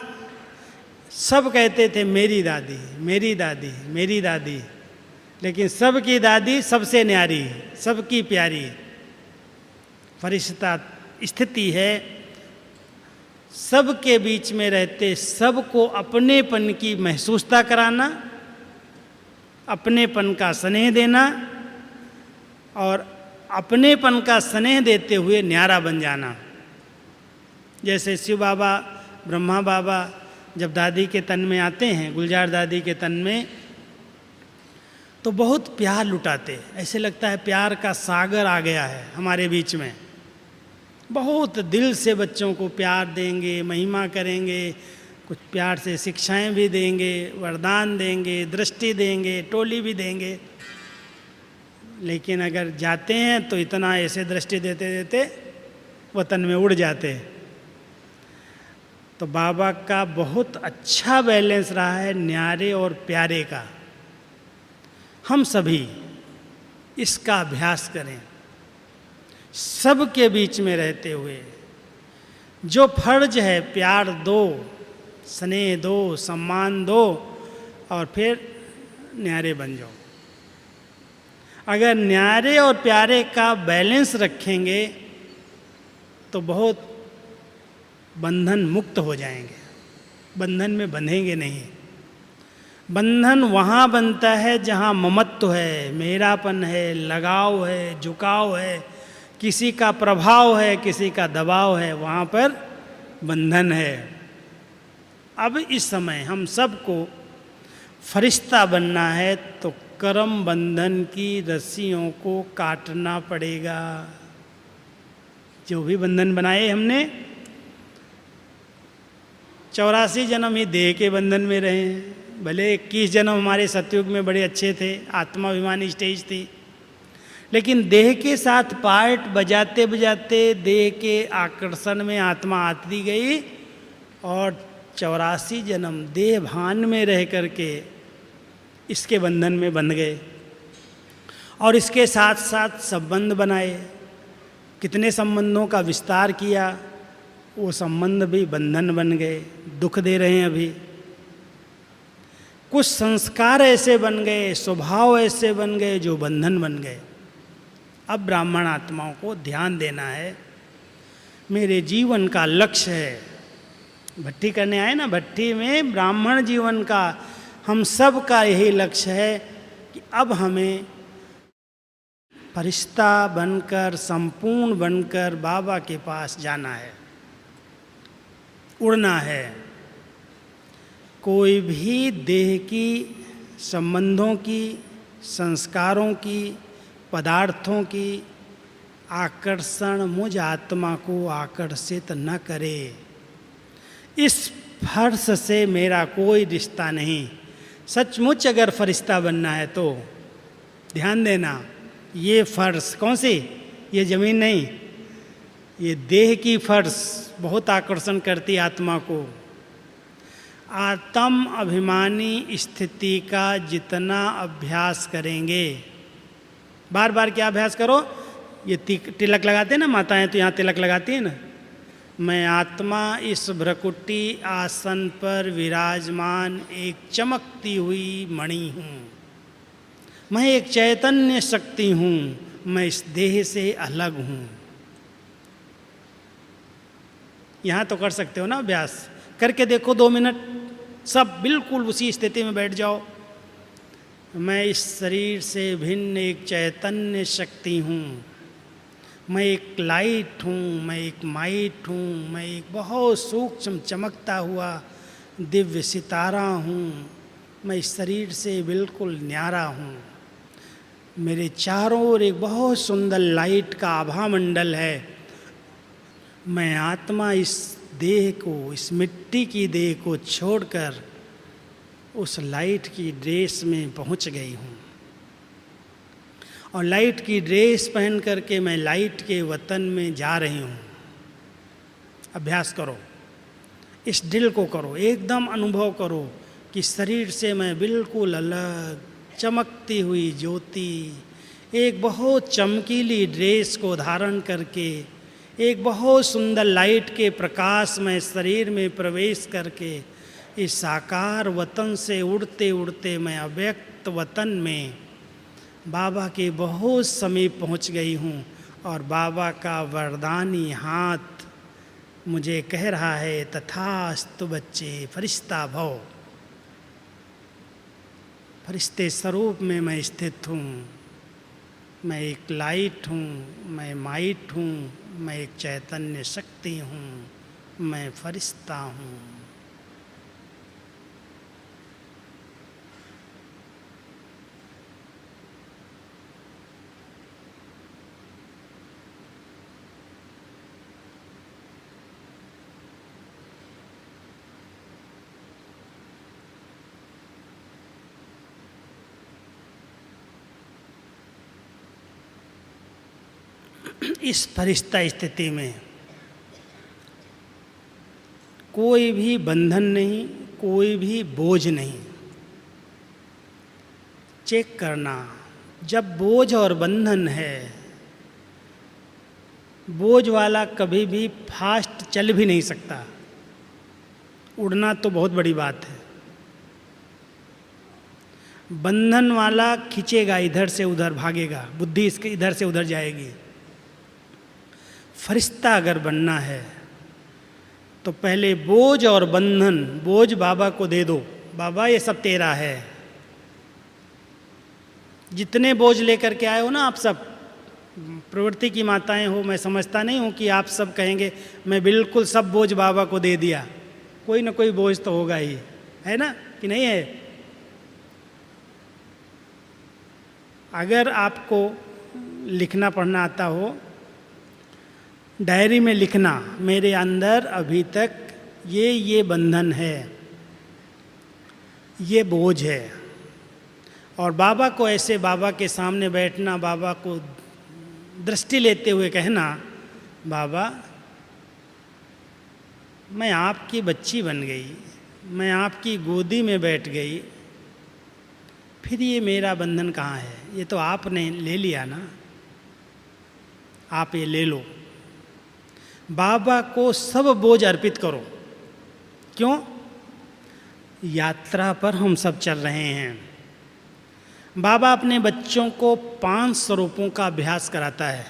सब कहते थे मेरी दादी मेरी दादी मेरी दादी, लेकिन सबकी दादी सबसे न्यारी, सबकी प्यारी। फरिश्ता स्थिति है सबके बीच में रहते सबको अपनेपन की महसूसता कराना, अपनेपन का स्नेह देना और अपनेपन का स्नेह देते हुए न्यारा बन जाना। जैसे शिव बाबा, ब्रह्मा बाबा जब दादी के तन में आते हैं, गुलजार दादी के तन में, तो बहुत प्यार लुटाते। ऐसे लगता है प्यार का सागर आ गया है हमारे बीच में। बहुत दिल से बच्चों को प्यार देंगे, महिमा करेंगे, कुछ प्यार से शिक्षाएं भी देंगे, वरदान देंगे, दृष्टि देंगे, टोली भी देंगे। लेकिन अगर जाते हैं तो इतना ऐसे दृष्टि देते देते वतन में उड़ जाते। तो बाबा का बहुत अच्छा बैलेंस रहा है न्यारे और प्यारे का। हम सभी इसका अभ्यास करें, सबके बीच में रहते हुए। जो फर्ज है प्यार दो, स्नेह दो, सम्मान दो और फिर न्यारे बन जाओ। अगर न्यारे और प्यारे का बैलेंस रखेंगे तो बहुत बंधन मुक्त हो जाएंगे, बंधन में बंधेंगे नहीं। बंधन वहाँ बनता है जहाँ ममत्व है, मेरापन है, लगाव है, झुकाव है, किसी का प्रभाव है, किसी का दबाव है, वहाँ पर बंधन है। अब इस समय हम सबको फरिश्ता बनना है तो कर्म बंधन की रस्सियों को काटना पड़ेगा। जो भी बंधन बनाए हमने, 84 जन्म ही देह के बंधन में रहे हैं। भले 21 जन्म हमारे सतयुग में बड़े अच्छे थे, आत्माभिमानी स्टेज थी, लेकिन देह के साथ पार्ट बजाते बजाते देह के आकर्षण में आत्मा आती गई और 84 जन्म देह भान में रह करके इसके बंधन में बंध गए और इसके साथ साथ संबंध बनाए। कितने संबंधों का विस्तार किया, वो संबंध भी बंधन बन गए, दुख दे रहे हैं अभी। कुछ संस्कार ऐसे बन गए, स्वभाव ऐसे बन गए जो बंधन बन गए। अब ब्राह्मण आत्माओं को ध्यान देना है, मेरे जीवन का लक्ष्य है। भट्टी करने आए ना, भट्टी में ब्राह्मण जीवन का हम सब का यही लक्ष्य है कि अब हमें फरिश्ता बनकर, संपूर्ण बनकर बाबा के पास जाना है, उड़ना है। कोई भी देह की, संबंधों की, संस्कारों की, पदार्थों की आकर्षण मुझ आत्मा को आकर्षित न करे। इस फर्श से मेरा कोई रिश्ता नहीं। सचमुच अगर फरिश्ता बनना है तो ध्यान देना, ये फर्श कौन सी, ये ज़मीन नहीं, ये देह की फर्श बहुत आकर्षण करती आत्मा को। आत्म अभिमानी स्थिति का जितना अभ्यास करेंगे, बार बार क्या अभ्यास करो, ये तिलक लगाते हैं ना माताएं, तो यहाँ तिलक लगाती हैं ना, मैं आत्मा इस भ्रकुटी आसन पर विराजमान एक चमकती हुई मणि हूँ, मैं एक चैतन्य शक्ति हूँ, मैं इस देह से अलग हूँ। यहाँ तो कर सकते हो ना अभ्यास, करके देखो 2 मिनट, सब बिल्कुल उसी स्थिति में बैठ जाओ। मैं इस शरीर से भिन्न एक चैतन्य शक्ति हूँ, मैं एक लाइट हूँ, मैं एक माइट हूँ, मैं एक बहुत सूक्ष्म चमकता हुआ दिव्य सितारा हूँ, मैं इस शरीर से बिल्कुल न्यारा हूँ। मेरे चारों ओर एक बहुत सुंदर लाइट का आभा मंडल है। मैं आत्मा इस देह को, इस मिट्टी की देह को छोड़कर उस लाइट की ड्रेस में पहुंच गई हूँ, और लाइट की ड्रेस पहन करके मैं लाइट के वतन में जा रही हूँ। अभ्यास करो, इस दिल को करो, एकदम अनुभव करो कि शरीर से मैं बिल्कुल अलग, चमकती हुई ज्योति, एक बहुत चमकीली ड्रेस को धारण करके, एक बहुत सुंदर लाइट के प्रकाश में शरीर में प्रवेश करके इस साकार वतन से उड़ते उड़ते मैं अव्यक्त वतन में बाबा के बहुत समीप पहुंच गई हूँ, और बाबा का वरदानी हाथ मुझे कह रहा है, तथास्तु बच्चे, फरिश्ता भव। फरिश्ते स्वरूप में मैं स्थित हूँ, मैं एक लाइट हूँ, मैं माइट हूँ, मैं एक चैतन्य शक्ति हूँ, मैं फरिश्ता हूँ। इस फरिश्ता स्थिति में कोई भी बंधन नहीं, कोई भी बोझ नहीं। चेक करना, जब बोझ और बंधन है, बोझ वाला कभी भी फास्ट चल भी नहीं सकता। उड़ना तो बहुत बड़ी बात है, बंधन वाला खींचेगा, इधर से उधर भागेगा, बुद्धि इसके इधर से उधर जाएगी। फरिश्ता अगर बनना है तो पहले बोझ और बंधन, बोझ बाबा को दे दो, बाबा ये सब तेरा है। जितने बोझ लेकर के आए हो ना आप सब, प्रवृत्ति की माताएं हो, मैं समझता नहीं हूँ कि आप सब कहेंगे मैं बिल्कुल सब बोझ बाबा को दे दिया। कोई ना कोई बोझ तो होगा ही, है ना कि नहीं है? अगर आपको लिखना पढ़ना आता हो, डायरी में लिखना, मेरे अंदर अभी तक ये बंधन है, ये बोझ है, और बाबा को ऐसे बाबा के सामने बैठना, बाबा को दृष्टि लेते हुए कहना, बाबा मैं आपकी बच्ची बन गई, मैं आपकी गोदी में बैठ गई, फिर ये मेरा बंधन कहाँ है? ये तो आपने ले लिया ना, आप ये ले लो। बाबा को सब बोझ अर्पित करो। क्यों? यात्रा पर हम सब चल रहे हैं। बाबा अपने बच्चों को 5 स्वरूपों का अभ्यास कराता है,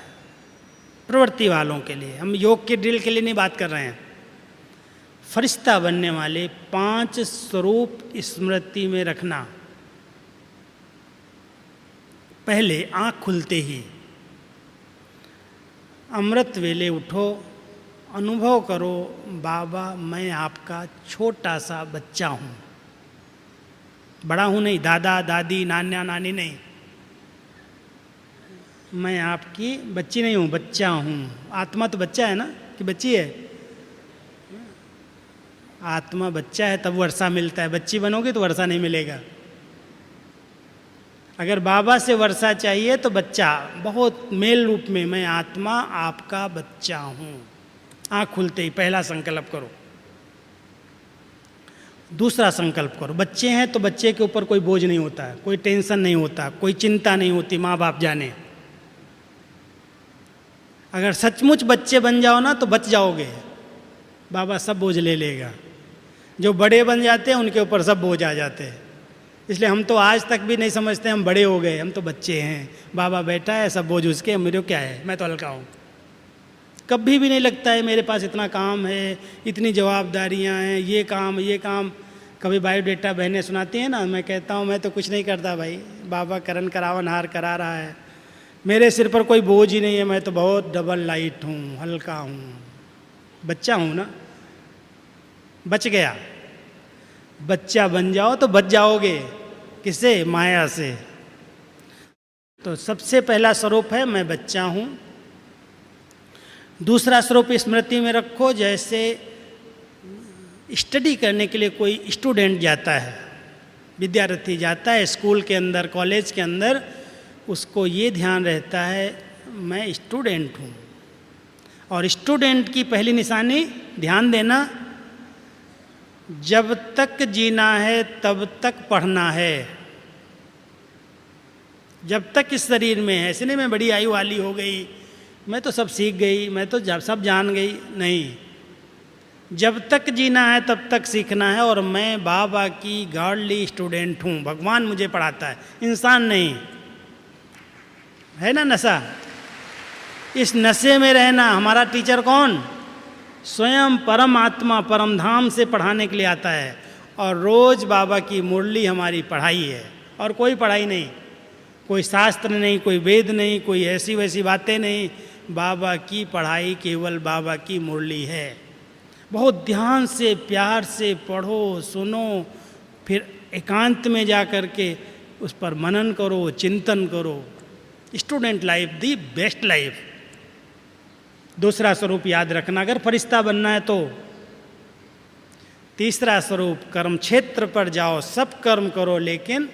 प्रवृत्ति वालों के लिए। हम योग के ड्रिल के लिए नहीं बात कर रहे हैं। फरिश्ता बनने वाले 5 स्वरूप स्मृति में रखना। पहले आँख खुलते ही अमृत वेले उठो, अनुभव करो, बाबा मैं आपका छोटा सा बच्चा हूँ। बड़ा हूँ नहीं, दादा दादी नाना नानी नहीं, मैं आपकी बच्ची नहीं हूँ, बच्चा हूँ। आत्मा तो बच्चा है ना, कि बच्ची है? आत्मा बच्चा है तब वर्षा मिलता है, बच्ची बनोगे तो वर्षा नहीं मिलेगा। अगर बाबा से वर्षा चाहिए तो बच्चा, बहुत मेल रूप में, मैं आत्मा आपका बच्चा हूँ। आँख खुलते ही पहला संकल्प करो। दूसरा संकल्प करो। बच्चे हैं तो बच्चे के ऊपर कोई बोझ नहीं होता है, कोई टेंशन नहीं होता, कोई चिंता नहीं होती, माँ बाप जाने। अगर सचमुच बच्चे बन जाओ ना तो बच जाओगे, बाबा सब बोझ ले लेगा। जो बड़े बन जाते हैं उनके ऊपर सब बोझ आ जाते हैं। इसलिए हम तो आज तक भी नहीं समझते हम बड़े हो गए, हम तो बच्चे हैं, बाबा बैठा है, सब बोझ उसके, मेरे को क्या है, मैं तो हल्का हूँ। कभी भी नहीं लगता है मेरे पास इतना काम है, इतनी जवाबदारियाँ हैं, ये काम। कभी बायोडेटा बहनें सुनाती हैं ना, मैं कहता हूँ मैं तो कुछ नहीं करता भाई, बाबा करन करावन हार करा रहा है, मेरे सिर पर कोई बोझ ही नहीं है, मैं तो बहुत डबल लाइट हूँ, हल्का हूँ, बच्चा हूँ ना। बच गया। बच्चा बन जाओ तो बच जाओगे। किससे? माया से। तो सबसे पहला स्वरूप है मैं बच्चा हूँ। दूसरा स्वरूप स्मृति में रखो, जैसे स्टडी करने के लिए कोई स्टूडेंट जाता है, विद्यार्थी जाता है स्कूल के अंदर, कॉलेज के अंदर, उसको ये ध्यान रहता है मैं स्टूडेंट हूँ। और स्टूडेंट की पहली निशानी, ध्यान देना, जब तक जीना है तब तक पढ़ना है। जब तक इस शरीर में है, इसलिए मैं बड़ी आयु वाली हो गई, मैं तो सब सीख गई, मैं तो सब जान गई, नहीं। जब तक जीना है तब तक सीखना है। और मैं बाबा की गॉडली स्टूडेंट हूँ, भगवान मुझे पढ़ाता है, इंसान नहीं है ना। नशा, इस नशे में रहना। हमारा टीचर कौन? स्वयं परम आत्मा, परम धाम से पढ़ाने के लिए आता है। और रोज़ बाबा की मुरली हमारी पढ़ाई है, और कोई पढ़ाई नहीं, कोई शास्त्र नहीं, कोई वेद नहीं, कोई ऐसी वैसी बातें नहीं। बाबा की पढ़ाई केवल बाबा की मुरली है। बहुत ध्यान से, प्यार से पढ़ो, सुनो, फिर एकांत में जा कर के उस पर मनन करो, चिंतन करो। Student life the best life. दूसरा स्वरूप याद रखना अगर फरिश्ता बनना है तो। तीसरा स्वरूप कर्म क्षेत्र पर जाओ, सब कर्म करो, लेकिन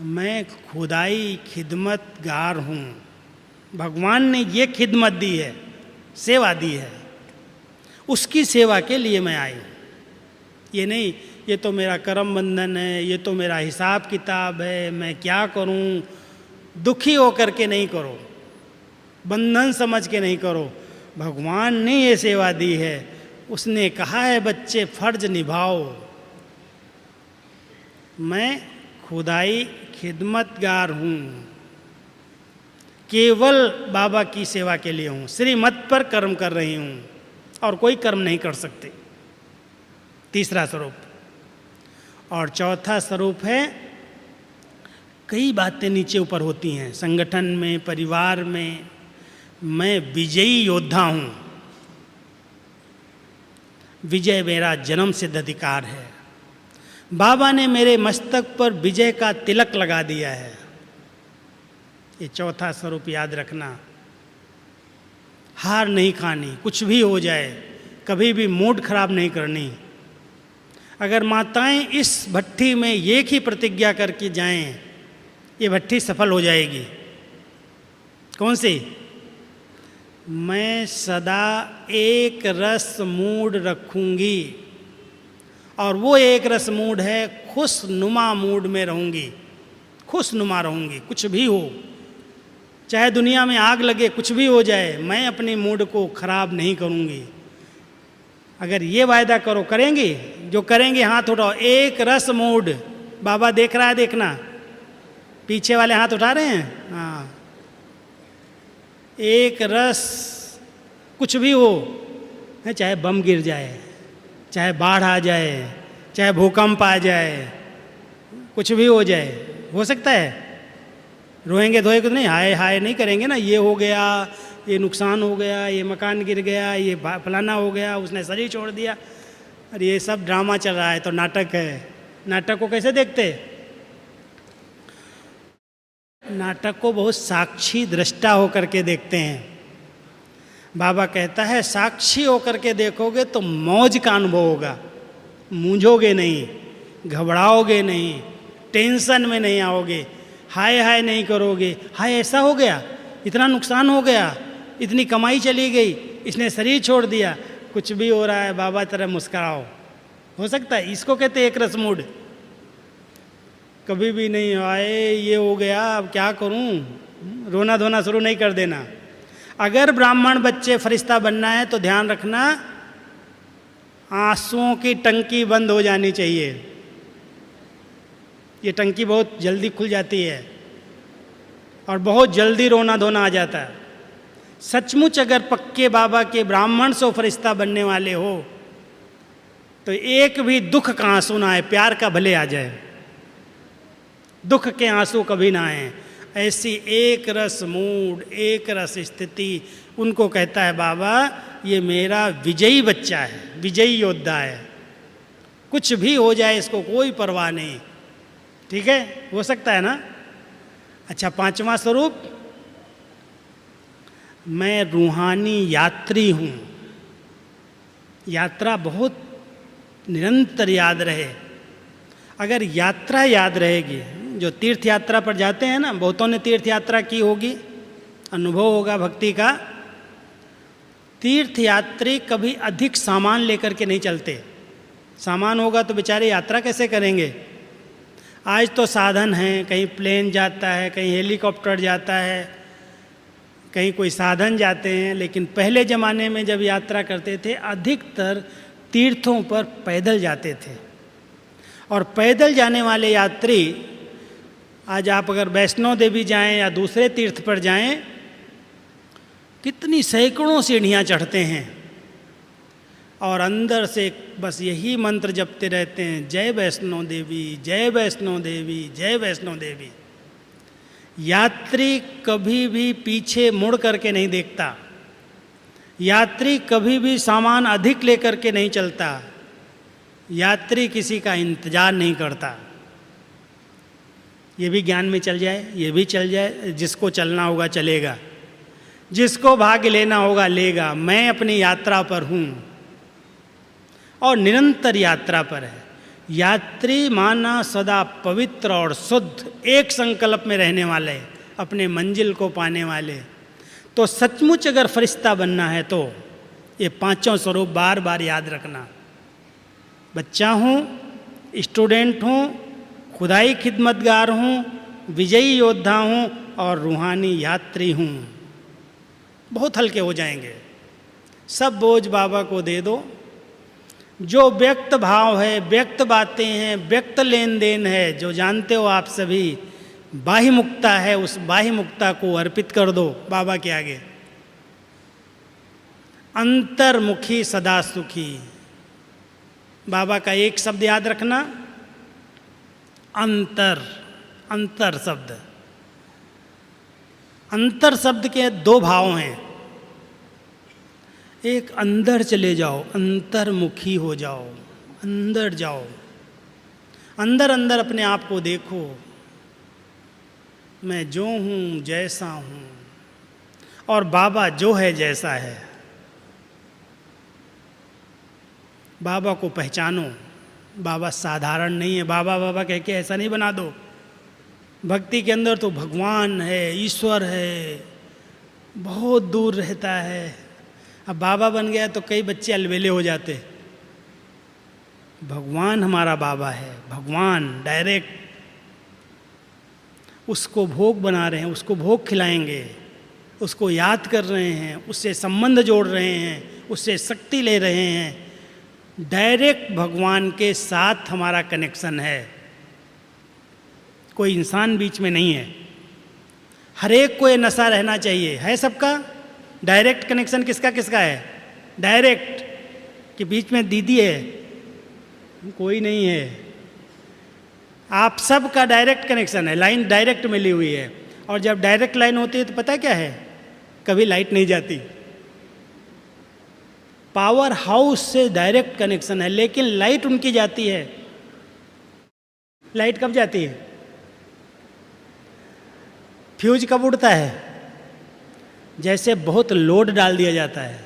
मैं खुदाई खिदमतगार हूँ। भगवान ने ये खिदमत दी है, सेवा दी है, उसकी सेवा के लिए मैं आई हूँ। ये नहीं ये तो मेरा कर्म बंधन है, ये तो मेरा हिसाब किताब है, मैं क्या करूं। दुखी होकर के नहीं करो, बंधन समझ के नहीं करो। भगवान ने ये सेवा दी है, उसने कहा है बच्चे फर्ज निभाओ। मैं खुदाई खिदमतगार हूँ, केवल बाबा की सेवा के लिए हूँ, श्रीमत पर कर्म कर रही हूँ, और कोई कर्म नहीं कर सकते। तीसरा स्वरूप। और चौथा स्वरूप है, कई बातें नीचे ऊपर होती हैं संगठन में, परिवार में, मैं विजयी योद्धा हूँ। विजय मेरा जन्म सिद्ध अधिकार है। बाबा ने मेरे मस्तक पर विजय का तिलक लगा दिया है। ये चौथा स्वरूप याद रखना। हार नहीं खानी, कुछ भी हो जाए, कभी भी मूड खराब नहीं करनी। अगर माताएं इस भट्ठी में एक ही प्रतिज्ञा करके जाएं, ये भट्ठी सफल हो जाएगी। कौन सी? मैं सदा एक रस मूड रखूंगी, और वो एक रस मूड है खुशनुमा मूड में रहूंगी, खुशनुमा रहूंगी। कुछ भी हो, चाहे दुनिया में आग लगे, कुछ भी हो जाए, मैं अपनी मूड को खराब नहीं करूंगी। अगर ये वायदा करो, करेंगे? जो करेंगे हाथ उठाओ। एक रस मूड, बाबा देख रहा है, देखना, पीछे वाले हाथ उठा रहे हैं। हाँ, एक रस, कुछ भी हो, चाहे बम गिर जाए, चाहे बाढ़ आ जाए, चाहे भूकंप आ जाए, कुछ भी हो जाए, हो सकता है। रोएंगे धोएंगे तो नहीं, हाय हाय नहीं करेंगे ना, ये हो गया, ये नुकसान हो गया, ये मकान गिर गया, ये फलाना हो गया, उसने शरीर छोड़ दिया। अरे ये सब ड्रामा चल रहा है, तो नाटक है। नाटक को कैसे देखते? नाटक को बहुत साक्षी दृष्टा होकर के देखते हैं। बाबा कहता है साक्षी होकर के देखोगे तो मौज का अनुभव होगा, मूंझोगे नहीं, घबराओगे नहीं, टेंशन में नहीं आओगे, हाय हाय नहीं करोगे। हाय ऐसा हो गया, इतना नुकसान हो गया, इतनी कमाई चली गई, इसने शरीर छोड़ दिया, कुछ भी हो रहा है, बाबा तरह मुस्कुराओ। हो सकता है, इसको कहते हैं एक रस मूड। कभी भी नहीं आए, ये हो गया, अब क्या करूं, रोना धोना शुरू नहीं कर देना। अगर ब्राह्मण बच्चे फरिश्ता बनना है तो ध्यान रखना, आंसुओं की टंकी बंद हो जानी चाहिए। ये टंकी बहुत जल्दी खुल जाती है और बहुत जल्दी रोना धोना आ जाता है। सचमुच अगर पक्के बाबा के ब्राह्मण से फरिश्ता बनने वाले हो तो एक भी दुख का आंसू ना आए, प्यार का भले आ जाए, दुख के आंसू कभी ना आए। ऐसी एक रस मूड, एक रस स्थिति, उनको कहता है बाबा ये मेरा विजयी बच्चा है, विजयी योद्धा है, कुछ भी हो जाए इसको कोई परवाह नहीं। ठीक है, हो सकता है ना। अच्छा, 5वां स्वरूप, मैं रूहानी यात्री हूँ। यात्रा बहुत निरंतर याद रहे। अगर यात्रा याद रहेगी, जो तीर्थ यात्रा पर जाते हैं ना, बहुतों ने तीर्थ यात्रा की होगी, अनुभव होगा भक्ति का। तीर्थ यात्री कभी अधिक सामान लेकर के नहीं चलते। सामान होगा तो बेचारे यात्रा कैसे करेंगे। आज तो साधन हैं, कहीं प्लेन जाता है, कहीं हेलीकॉप्टर जाता है, कहीं कोई साधन जाते हैं, लेकिन पहले ज़माने में जब यात्रा करते थे अधिकतर तीर्थों पर पैदल जाते थे। और पैदल जाने वाले यात्री, आज आप अगर वैष्णो देवी जाएं या दूसरे तीर्थ पर जाएं, कितनी सैकड़ों सीढ़ियाँ चढ़ते हैं और अंदर से बस यही मंत्र जपते रहते हैं, जय वैष्णो देवी, जय वैष्णो देवी, जय वैष्णो देवी। यात्री कभी भी पीछे मुड़ करके नहीं देखता, यात्री कभी भी सामान अधिक लेकर के नहीं चलता, यात्री किसी का इंतजार नहीं करता। ये भी ज्ञान में चल जाए, ये भी चल जाए, जिसको चलना होगा चलेगा, जिसको भाग लेना होगा लेगा। मैं अपनी यात्रा पर हूँ और निरंतर यात्रा पर है। यात्री माना सदा पवित्र और शुद्ध, एक संकल्प में रहने वाले, अपने मंजिल को पाने वाले। तो सचमुच अगर फरिश्ता बनना है तो ये 5 स्वरूप बार बार याद रखना। बच्चा हूँ, स्टूडेंट हूँ, खुदाई खिदमतगार हूँ, विजयी योद्धा हूँ और रूहानी यात्री हूँ। बहुत हल्के हो जाएंगे। सब बोझ बाबा को दे दो। जो व्यक्त भाव है, व्यक्त बातें हैं, व्यक्त लेन देन है, जो जानते हो आप सभी, बाह्य मुक्ता है, उस बाह्य मुक्ता को अर्पित कर दो बाबा के आगे। अंतर्मुखी सदा सुखी, बाबा का एक शब्द याद रखना, अंतर। अंतर शब्द, अंतर शब्द के 2 भाव हैं। एक अंदर चले जाओ, अंतर्मुखी हो जाओ, अंदर जाओ, अंदर अंदर अपने आप को देखो, मैं जो हूँ जैसा हूँ और बाबा जो है जैसा है। बाबा को पहचानो। बाबा साधारण नहीं है। बाबा बाबा कह के ऐसा नहीं बना दो। भक्ति के अंदर तो भगवान है, ईश्वर है, बहुत दूर रहता है। अब बाबा बन गया तो कई बच्चे अलबेले हो जाते। भगवान हमारा बाबा है, भगवान डायरेक्ट। उसको भोग बना रहे हैं, उसको भोग खिलाएंगे, उसको याद कर रहे हैं, उससे संबंध जोड़ रहे हैं, उससे शक्ति ले रहे हैं। डायरेक्ट भगवान के साथ हमारा कनेक्शन है, कोई इंसान बीच में नहीं है। हर एक को ये नशा रहना चाहिए। है सबका डायरेक्ट कनेक्शन। किसका किसका है डायरेक्ट? कि बीच में दीदी है? कोई नहीं है। आप सब का डायरेक्ट कनेक्शन है, लाइन डायरेक्ट मिली हुई है। और जब डायरेक्ट लाइन होती है तो पता क्या है, कभी लाइट नहीं जाती। पावर हाउस से डायरेक्ट कनेक्शन है, लेकिन लाइट उनकी जाती है। लाइट कब जाती है? फ्यूज कब उड़ता है? जैसे बहुत लोड डाल दिया जाता है।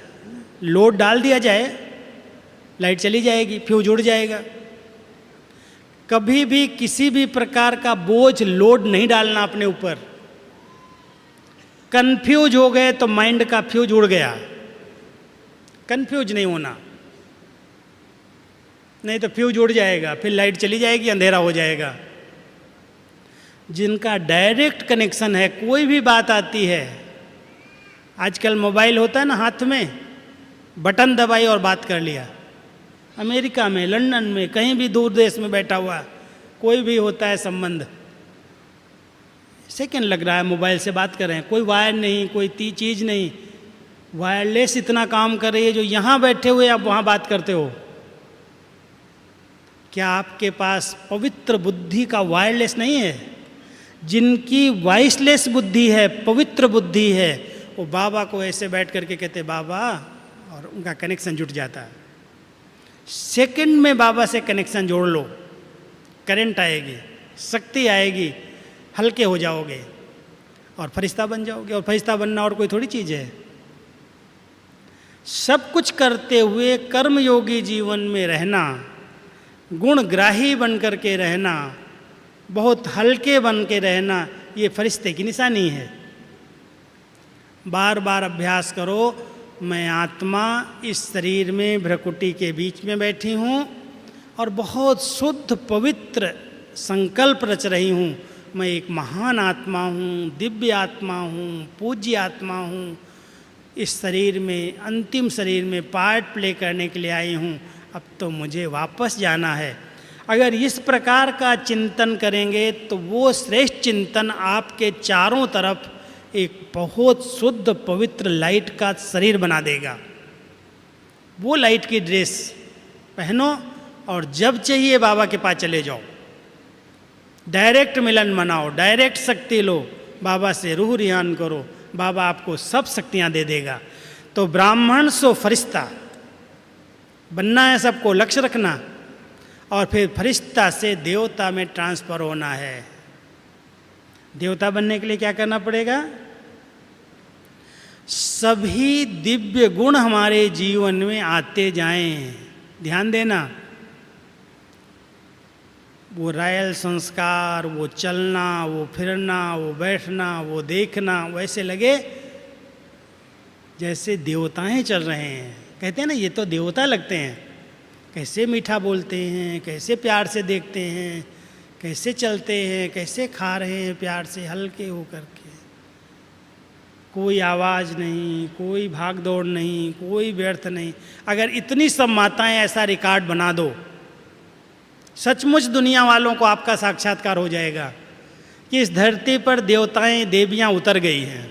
लोड डाल दिया जाए, लाइट चली जाएगी, फ्यूज उड़ जाएगा। कभी भी किसी भी प्रकार का बोझ लोड नहीं डालना अपने ऊपर। कंफ्यूज हो गए तो माइंड का फ्यूज उड़ गया। कंफ्यूज नहीं होना। नहीं तो फ्यूज उड़ जाएगा, फिर लाइट चली जाएगी, अंधेरा हो जाएगा। जिनका डायरेक्ट कनेक्शन है, कोई भी बात आती है, आजकल मोबाइल होता है ना हाथ में, बटन दबाई और बात कर लिया। अमेरिका में, लंदन में, कहीं भी दूर देश में बैठा हुआ कोई भी होता है संबंध, सेकंड लग रहा है मोबाइल से बात कर रहे हैं, कोई वायर नहीं, कोई चीज़ नहीं, वायरलेस इतना काम कर रही है जो यहाँ बैठे हुए आप वहाँ बात करते हो। क्या आपके पास पवित्र बुद्धि का वायरलेस नहीं है? जिनकी वॉइसलेस बुद्धि है, पवित्र बुद्धि है, वो बाबा को ऐसे बैठ करके कहते बाबा, और उनका कनेक्शन जुट जाता है। सेकंड में बाबा से कनेक्शन जोड़ लो, करंट आएगी, शक्ति आएगी, हल्के हो जाओगे और फरिश्ता बन जाओगे। और फरिश्ता बनना और कोई थोड़ी चीज़ है। सब कुछ करते हुए कर्मयोगी जीवन में रहना, गुणग्राही बन कर के रहना, बहुत हल्के बन के रहना, ये फरिश्ते की निशानी है। बार बार अभ्यास करो, मैं आत्मा इस शरीर में भ्रकुटी के बीच में बैठी हूँ और बहुत शुद्ध पवित्र संकल्प रच रही हूँ। मैं एक महान आत्मा हूँ, दिव्य आत्मा हूँ, पूज्य आत्मा हूँ। इस शरीर में, अंतिम शरीर में पार्ट प्ले करने के लिए आई हूँ, अब तो मुझे वापस जाना है। अगर इस प्रकार का चिंतन करेंगे तो वो श्रेष्ठ चिंतन आपके चारों तरफ एक बहुत शुद्ध पवित्र लाइट का शरीर बना देगा। वो लाइट की ड्रेस पहनो और जब चाहिए बाबा के पास चले जाओ। डायरेक्ट मिलन मनाओ, डायरेक्ट शक्ति लो, बाबा से रूह रियान करो, बाबा आपको सब शक्तियाँ दे देगा। तो ब्राह्मण सो फरिश्ता बनना है, सबको लक्ष्य रखना, और फिर फरिश्ता से देवता में ट्रांसफर होना है। देवता बनने के लिए क्या करना पड़ेगा? सभी दिव्य गुण हमारे जीवन में आते जाएं। ध्यान देना, वो रॉयल संस्कार, वो चलना, वो फिरना, वो बैठना, वो देखना, वैसे लगे जैसे देवताएं चल रहे हैं। कहते हैं ना, ये तो देवता लगते हैं, कैसे मीठा बोलते हैं, कैसे प्यार से देखते हैं, कैसे चलते हैं, कैसे खा रहे हैं प्यार से, हल्के हो करके, कोई आवाज़ नहीं, कोई भाग दौड़ नहीं, कोई व्यर्थ नहीं। अगर इतनी सब माताएं ऐसा रिकॉर्ड बना दो, सचमुच दुनिया वालों को आपका साक्षात्कार हो जाएगा कि इस धरती पर देवताएं, देवियां उतर गई हैं।